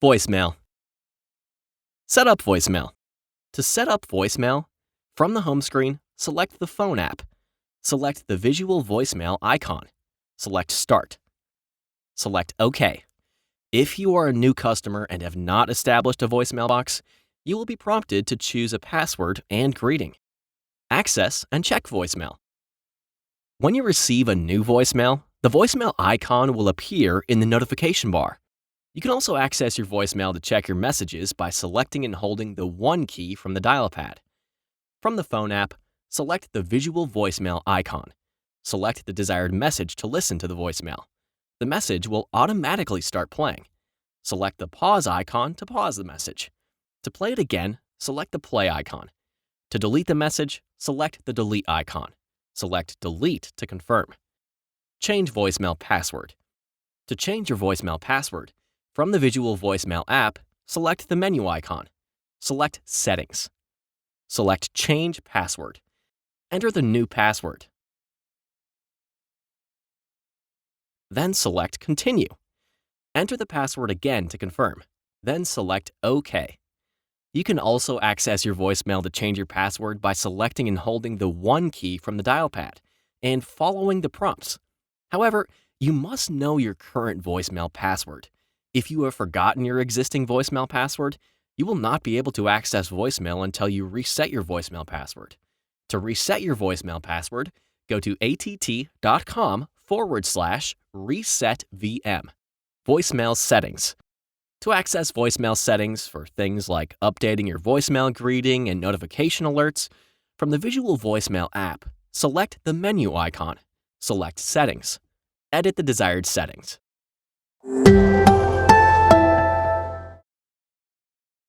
Voicemail. Set up voicemail. To set up voicemail, from the home screen, select the phone app. Select the visual voicemail icon. Select Start. Select OK. If you are a new customer and have not established a voicemail box, you will be prompted to choose a password and greeting. Access and check voicemail. When you receive a new voicemail, the voicemail icon will appear in the notification bar. You can also access your voicemail to check your messages by selecting and holding the 1 key from the dial pad. From the phone app, select the visual voicemail icon. Select the desired message to listen to the voicemail. The message will automatically start playing. Select the pause icon to pause the message. To play it again, select the play icon. To delete the message, select the delete icon. Select delete to confirm. Change voicemail password. To change your voicemail password, from the visual voicemail app, select the menu icon. Select Settings. Select Change Password. Enter the new password. Then select Continue. Enter the password again to confirm. Then select OK. You can also access your voicemail to change your password by selecting and holding the 1 key from the dial pad and following the prompts. However, you must know your current voicemail password. If you have forgotten your existing voicemail password, you will not be able to access voicemail until you reset your voicemail password. To reset your voicemail password, go to att.com/resetvm. Voicemail settings. To access voicemail settings for things like updating your voicemail greeting and notification alerts, from the visual voicemail app, select the menu icon. Select Settings. Edit the desired settings.